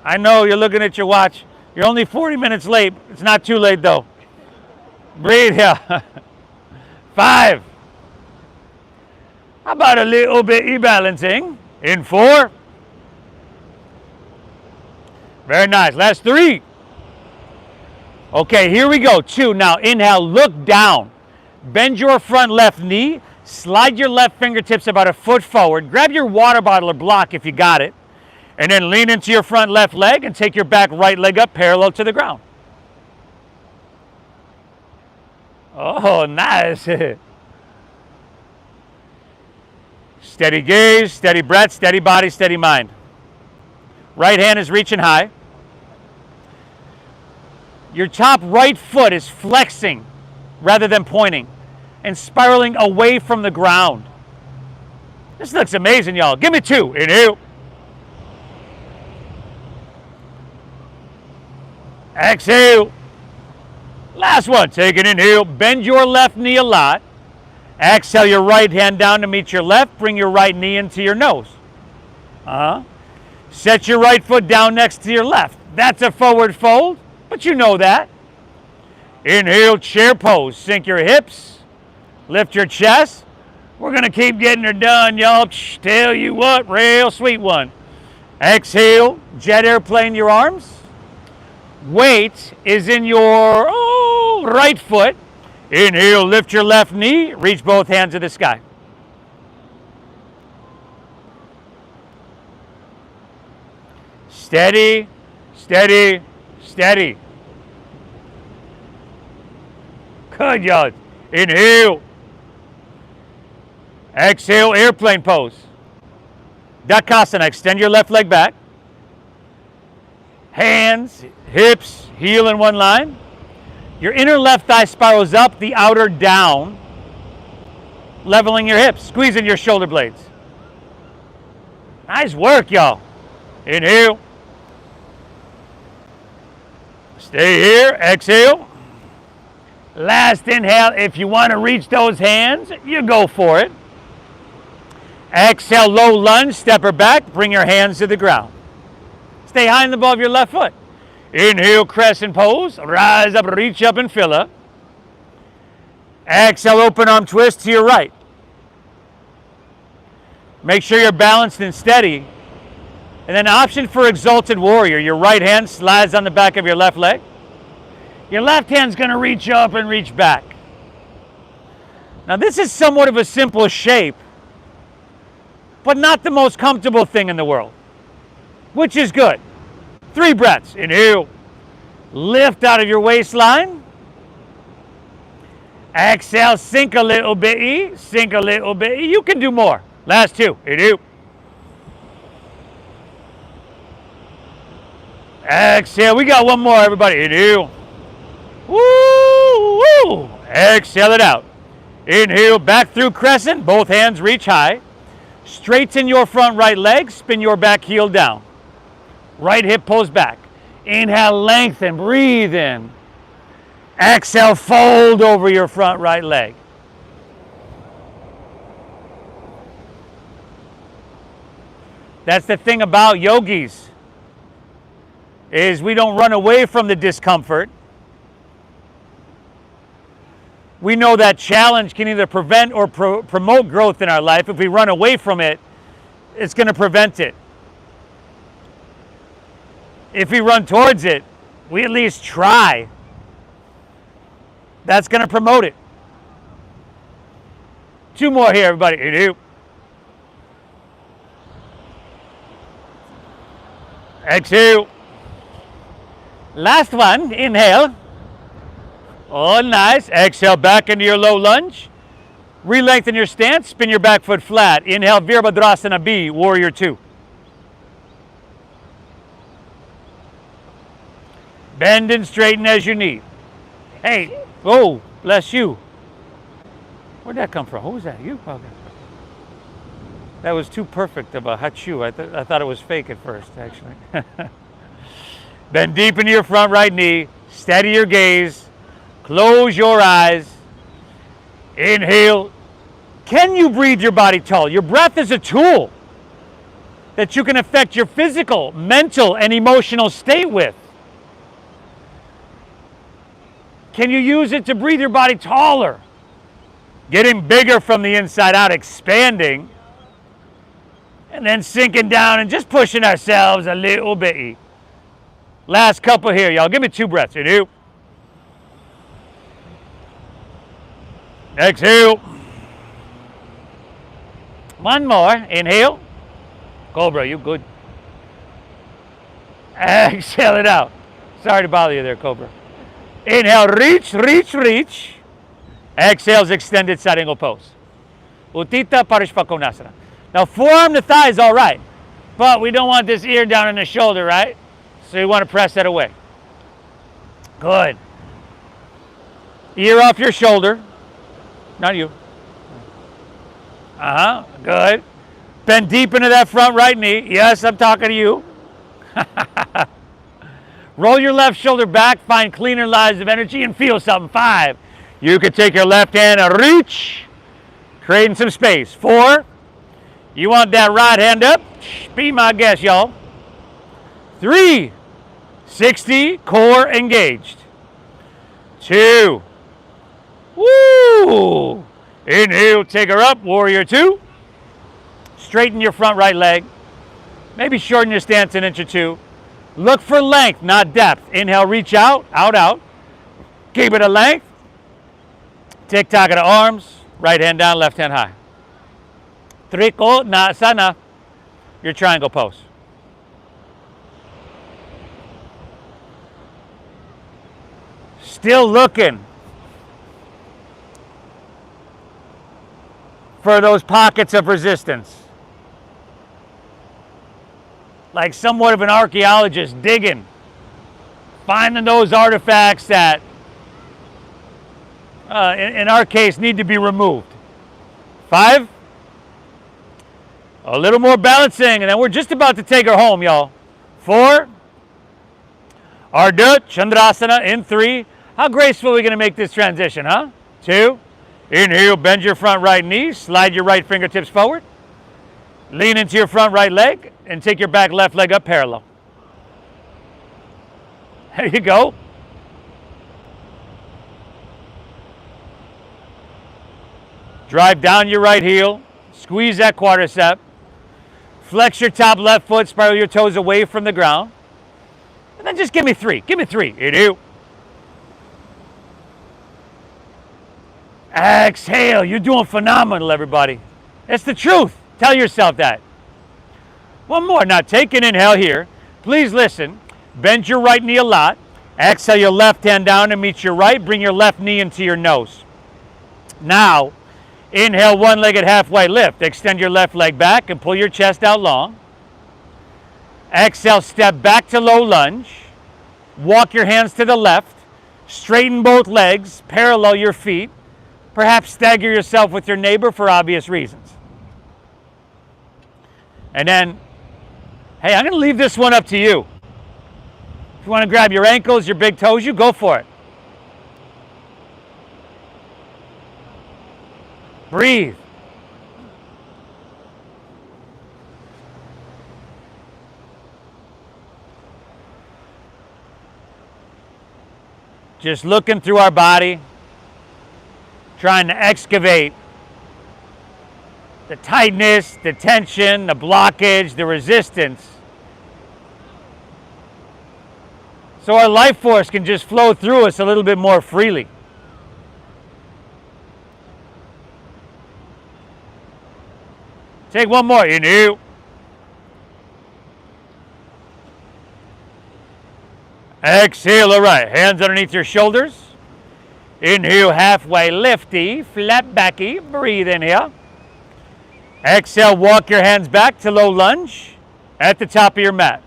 I know you're looking at your watch. You're only 40 minutes late. It's not too late though. Breathe here. 5. How about a little bit e-balancing? In 4. Very nice. Last 3. Okay, here we go. 2. Now inhale, look down. Bend your front left knee. Slide your left fingertips about a foot forward. Grab your water bottle or block if you got it. And then lean into your front left leg and take your back right leg up parallel to the ground. Oh, nice. Steady gaze, steady breath, steady body, steady mind. Right hand is reaching high. Your top right foot is flexing rather than pointing and spiraling away from the ground. This looks amazing, y'all. Give me 2. Inhale. Exhale. Last one. Take an inhale. Bend your left knee a lot. Exhale your right hand down to meet your left. Bring your right knee into your nose. Set your right foot down next to your left. That's a forward fold, but you know that. Inhale, chair pose. Sink your hips. Lift your chest. We're going to keep getting her done, y'all. Tell you what, real sweet one. Exhale, jet airplane your arms. Weight is in your right foot. Inhale, lift your left knee. Reach both hands to the sky. Steady, steady, steady. Good, y'all. Inhale. Exhale, airplane pose. Dakasana, extend your left leg back. Hands, hips, heel in one line. Your inner left thigh spirals up, the outer down, leveling your hips, squeezing your shoulder blades. Nice work, y'all. Inhale. Stay here. Exhale. Last inhale. If you want to reach those hands, you go for it. Exhale, low lunge, step her back, bring your hands to the ground. Stay high and above your left foot. Inhale, crescent pose, rise up, reach up and fill up. Exhale, open arm twist to your right. Make sure you're balanced and steady. And then option for exalted warrior. Your right hand slides on the back of your left leg. Your left hand's going to reach up and reach back. Now this is somewhat of a simple shape, but not the most comfortable thing in the world, which is good. 3 breaths. Inhale. Lift out of your waistline. Exhale, sink a little bit. Sink a little bit. You can do more. Last 2. Inhale. Exhale. We got one more, everybody. Inhale. Woo, woo. Exhale it out. Inhale, back through crescent. Both hands reach high. Straighten your front right leg. Spin your back heel down. Right hip pulls back. Inhale, lengthen, breathe in. Exhale, fold over your front right leg. That's the thing about yogis, is we don't run away from the discomfort. We know that challenge can either prevent or promote growth in our life. If we run away from it, it's going to prevent it. If we run towards it, we at least try. That's going to promote it. 2 more here, everybody. Inhale. Exhale. Last one. Inhale. Oh, nice. Exhale, back into your low lunge. Re-lengthen your stance. Spin your back foot flat. Inhale, Virabhadrasana B, Warrior 2. Bend and straighten as you need. Hey, oh, bless you. Where'd that come from? Who was that? You? Okay. That was too perfect of a hachu. I thought it was fake at first, actually. Bend deep into your front right knee. Steady your gaze. Close your eyes. Inhale. Can you breathe your body tall? Your breath is a tool that you can affect your physical, mental, and emotional state with. Can you use it to breathe your body taller? Getting bigger from the inside out, expanding, and then sinking down and just pushing ourselves a little bit. Last couple here, y'all. Give me 2 breaths. Inhale. Exhale. One more. Inhale. Cobra, you good. Exhale it out. Sorry to bother you there, Cobra. Inhale, reach, reach, reach. Exhales, extended side angle pose. Uttita Parishvakonasana. Now, forearm to thigh is all right, but we don't want this ear down in the shoulder, right? So you want to press that away. Good. Ear off your shoulder. Not you. Good. Bend deep into that front right knee. Yes, I'm talking to you. Roll your left shoulder back, find cleaner lines of energy, and feel something. 5. You could take your left hand and reach, creating some space. 4. You want that right hand up? Be my guest, y'all. 3. 60, core engaged. 2. Woo! Inhale, take her up, Warrior 2. Straighten your front right leg. Maybe shorten your stance an inch or 2. Look for length, not depth. Inhale, reach out, out, out. Keep it a length. Tick-tock of the arms. Right hand down, left hand high. Trikonasana. Your triangle pose. Still looking for those pockets of resistance. Like somewhat of an archaeologist digging finding those artifacts that, in our case, need to be removed. 5. A little more balancing, and then we're just about to take her home, y'all. 4. Ardha Chandrasana in 3. How graceful are we going to make this transition, huh? 2. Inhale, bend your front right knee, slide your right fingertips forward. Lean into your front right leg, and take your back left leg up parallel. There you go. Drive down your right heel, squeeze that quadricep, flex your top left foot, spiral your toes away from the ground, and then just give me 3. Give me 3. Inhale. Exhale. You're doing phenomenal, everybody. It's the truth. Tell yourself that. One more. Now take an inhale here. Please listen. Bend your right knee a lot. Exhale your left hand down and meet your right. Bring your left knee into your nose. Now, inhale one-legged halfway lift. Extend your left leg back and pull your chest out long. Exhale, step back to low lunge. Walk your hands to the left. Straighten both legs. Parallel your feet. Perhaps stagger yourself with your neighbor for obvious reasons. And then, hey, I'm going to leave this one up to you. If you want to grab your ankles, your big toes, you go for it. Breathe. Just looking through our body, trying to excavate the tightness, the tension, the blockage, the resistance, so our life force can just flow through us a little bit more freely. Take one more. Inhale. Exhale. All right. Hands underneath your shoulders. Inhale, halfway lifty, flat backy. Breathe in here. Exhale, walk your hands back to low lunge at the top of your mat.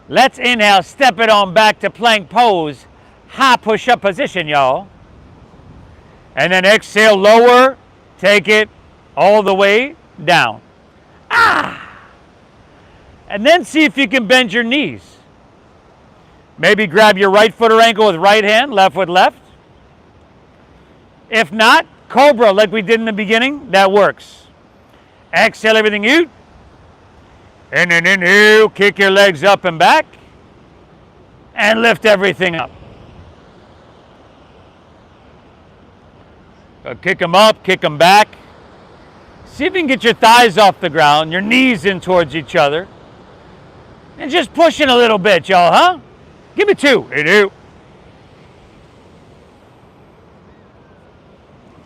Let's inhale, step it on back to plank pose, high push-up position, y'all. And then exhale, lower, take it all the way down. And then see if you can bend your knees. Maybe grab your right foot or ankle with right hand, left with left. If not, cobra like we did in the beginning, that works. Exhale everything out. And then inhale, kick your legs up and back. And lift everything up. So kick them up, kick them back. See if you can get your thighs off the ground, your knees in towards each other. And just pushing a little bit, y'all, huh? Give me 2. Inhale.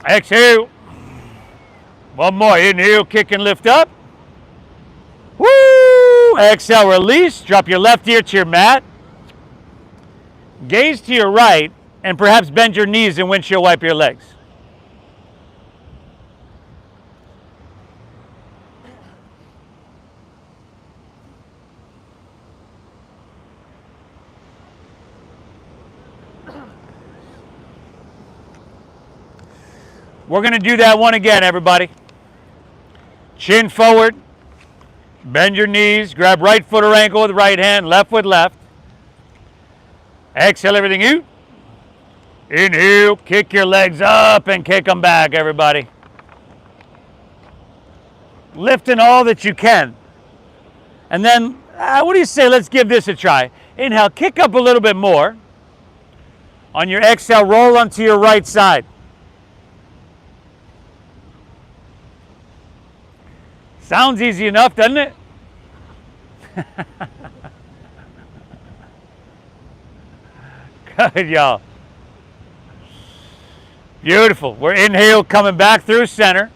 Exhale. One more. Inhale, kick and lift up. Woo! Exhale, release. Drop your left ear to your mat. Gaze to your right, and perhaps bend your knees and windshield wipe your legs. We're going to do that one again, everybody. Chin forward. Bend your knees. Grab right foot or ankle with right hand, left with left. Exhale everything out. Inhale. Kick your legs up and kick them back, everybody. Lifting all that you can. And then, what do you say? Let's give this a try. Inhale. Kick up a little bit more. On your exhale, roll onto your right side. Sounds easy enough, doesn't it? Good, y'all. Beautiful. We're inhale, coming back through center,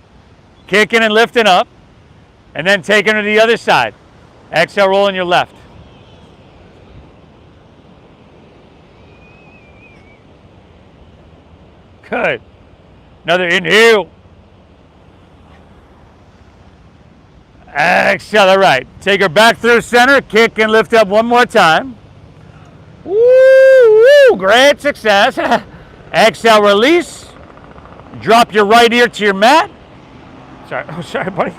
kicking and lifting up, and then taking to the other side. Exhale, rolling your left. Good. Another inhale. Exhale, all right. Take her back through center, kick and lift up one more time. Woo, great success. Exhale, release. Drop your right ear to your mat. Sorry, oh, sorry, buddy.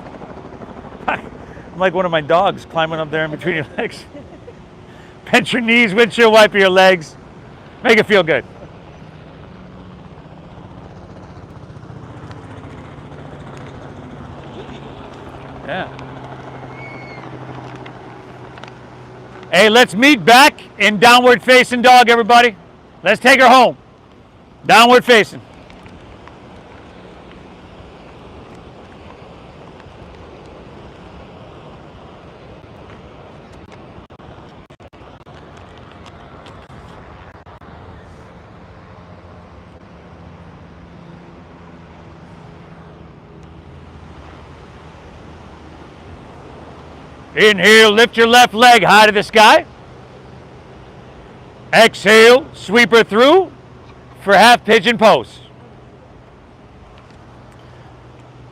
I'm like one of my dogs climbing up there in between your legs. Bend your knees, windshield wiper your legs. Make it feel good. Yeah. Hey, let's meet back in downward facing dog, everybody. Let's take her home. Downward facing. Inhale, lift your left leg high to the sky. Exhale, sweep her through for half pigeon pose.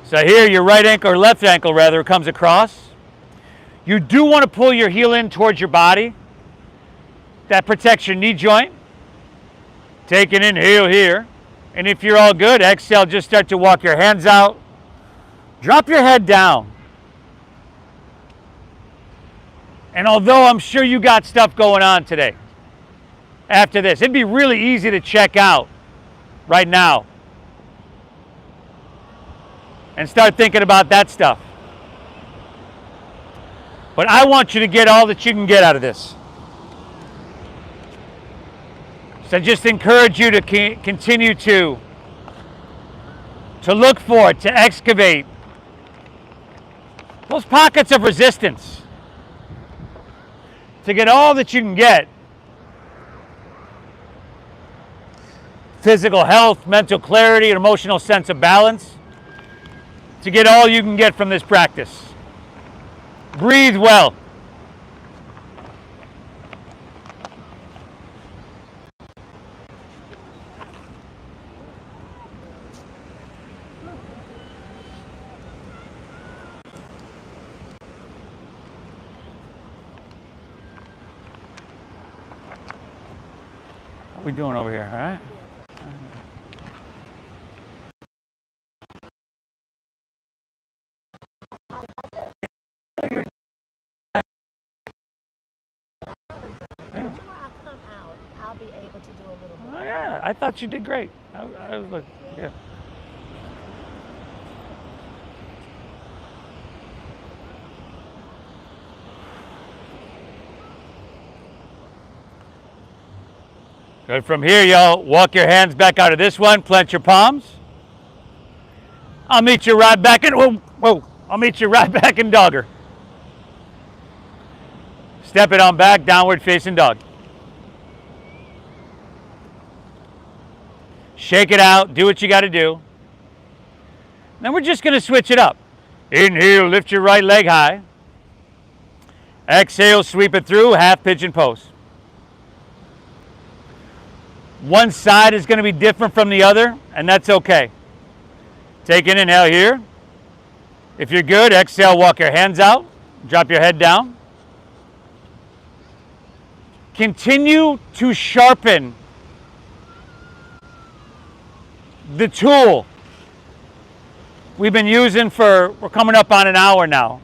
So here your right ankle, or left ankle rather, comes across. You do want to pull your heel in towards your body. That protects your knee joint. Take an inhale here. And if you're all good, exhale, just start to walk your hands out. Drop your head down. And although I'm sure you got stuff going on today, after this, it'd be really easy to check out right now and start thinking about that stuff. But I want you to get all that you can get out of this. So I just encourage you to continue to look for it, to excavate those pockets of resistance, to get all that you can get. Physical health, mental clarity, and emotional sense of balance. To get all you can get from this practice. Breathe well. What are we doing over here, all right? I'll be able to do a little more. Oh, yeah, I thought you did great. I was like, yeah. Good. From here, y'all, walk your hands back out of this one, plant your palms. I'll meet you right back in, whoa, I'll meet you right back in dogger. Step it on back, downward facing dog. Shake it out, do what you got to do. Then we're just going to switch it up. Inhale, lift your right leg high. Exhale, sweep it through, half pigeon pose. One side is going to be different from the other, and that's okay. Take an inhale here. If you're good, exhale, walk your hands out, drop your head down. Continue to sharpen the tool we've been using we're coming up on an hour now.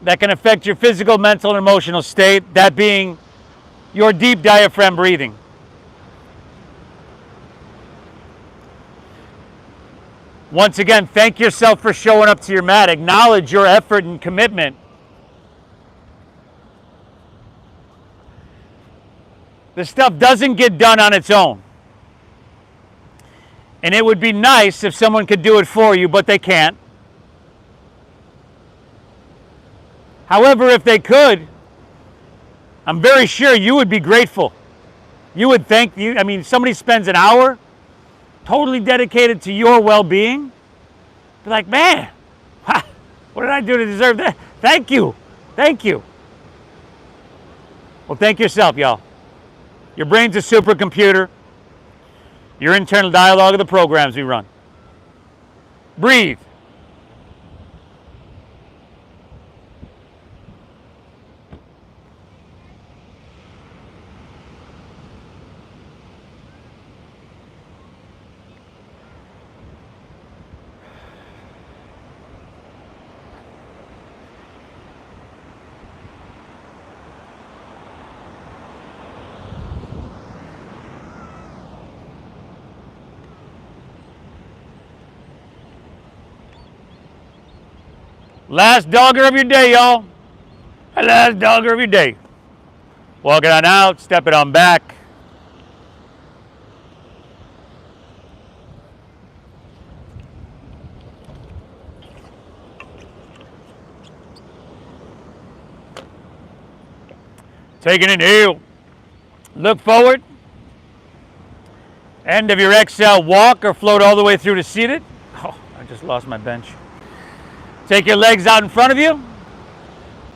That can affect your physical, mental, and emotional state, that being your deep diaphragm breathing. Once again, thank yourself for showing up to your mat. Acknowledge your effort and commitment. This stuff doesn't get done on its own. And it would be nice if someone could do it for you, but they can't. However, if they could, I'm very sure you would be grateful. You would thank you. I mean, somebody spends an hour totally dedicated to your well-being. Be like, man, what did I do to deserve that? Thank you. Thank you. Well, thank yourself, y'all. Your brain's a supercomputer. Your internal dialogue of the programs we run. Breathe. Last dogger of your day, y'all. Last dogger of your day. Walk it on out, step it on back. Take an inhale. Look forward. End of your exhale, walk or float all the way through to seated. Oh, I just lost my bench. Take your legs out in front of you.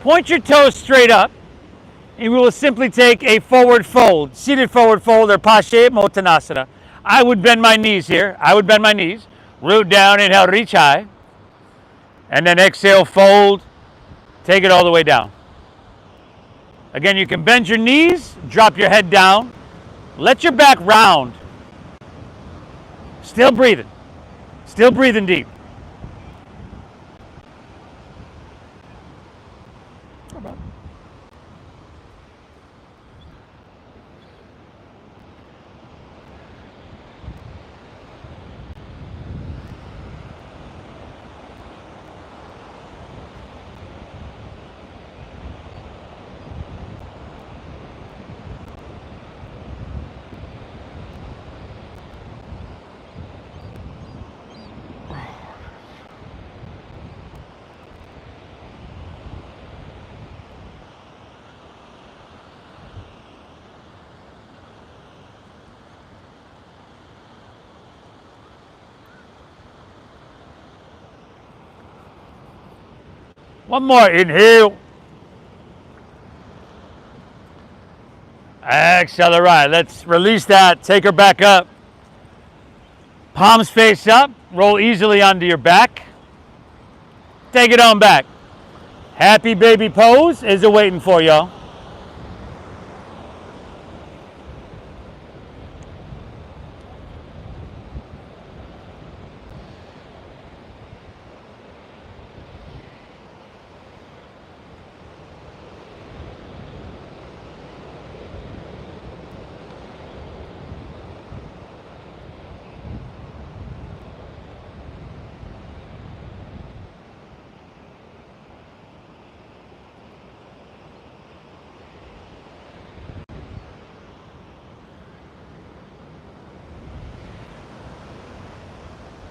Point your toes straight up. And we will simply take a forward fold, seated forward fold or Paschimottanasana Mottanasana. I would bend my knees here. I would bend my knees. Root down, inhale, reach high. And then exhale, fold. Take it all the way down. Again, you can bend your knees, drop your head down. Let your back round. Still breathing. Still breathing deep. One more, inhale. Exhale, all right, let's release that, take her back up. Palms face up, roll easily onto your back. Take it on back. Happy baby pose is awaiting for y'all.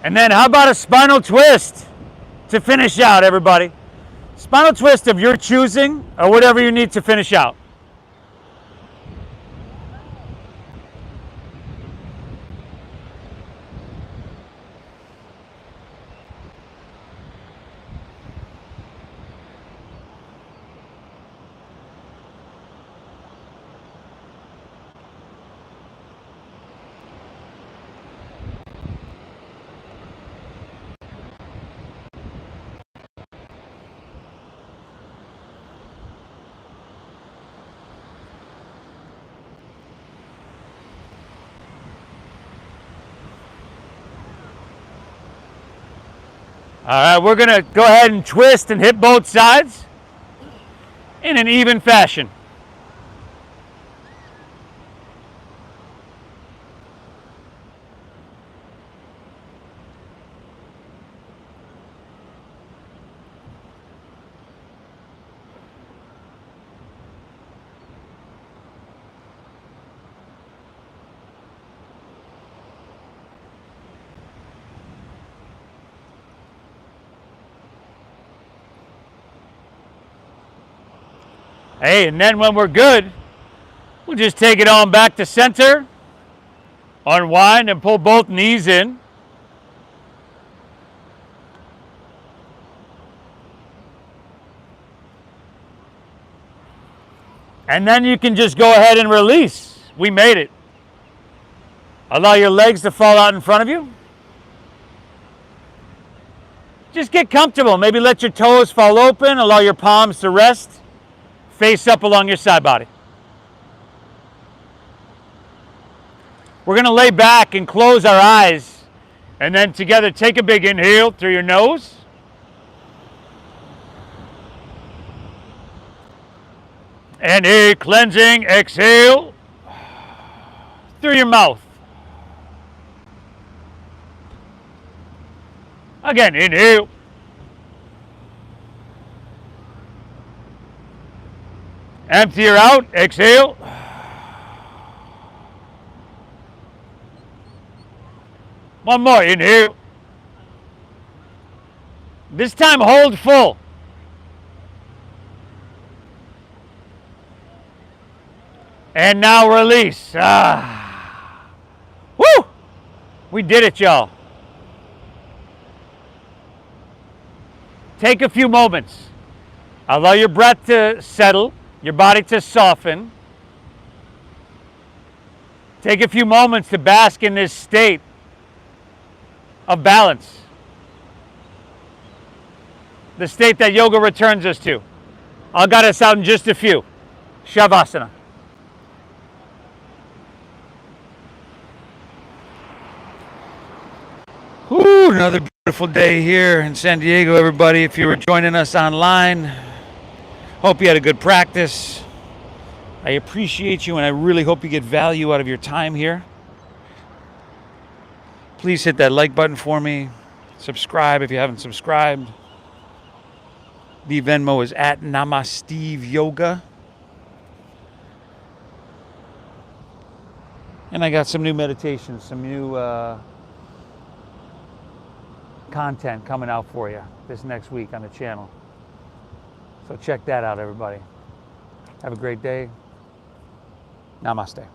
And then how about a spinal twist to finish out, everybody? Spinal twist of your choosing or whatever you need to finish out. All right, we're going to go ahead and twist and hit both sides in an even fashion. Hey, and then when we're good, we'll just take it on back to center, unwind and pull both knees in. And then you can just go ahead and release. We made it. Allow your legs to fall out in front of you. Just get comfortable. Maybe let your toes fall open. Allow your palms to rest. Face up along your side body. We're going to lay back and close our eyes. And then together take a big inhale through your nose. And a cleansing exhale through your mouth. Again, inhale. Empty her out. Exhale. One more. Inhale. This time hold full. And now release. Woo! We did it, y'all. Take a few moments. Allow your breath to settle, your body to soften. Take a few moments to bask in this state of balance. The state that yoga returns us to. I'll get us out in just a few. Shavasana. Whew, another beautiful day here in San Diego, everybody. If you were joining us online, hope you had a good practice. I appreciate you, and I really hope you get value out of your time here. Please hit that like button for me. Subscribe if you haven't subscribed. The Venmo is at Namasteve Yoga. And I got some new meditations, some new content coming out for you this next week on the channel. So check that out, everybody. Have a great day. Namaste.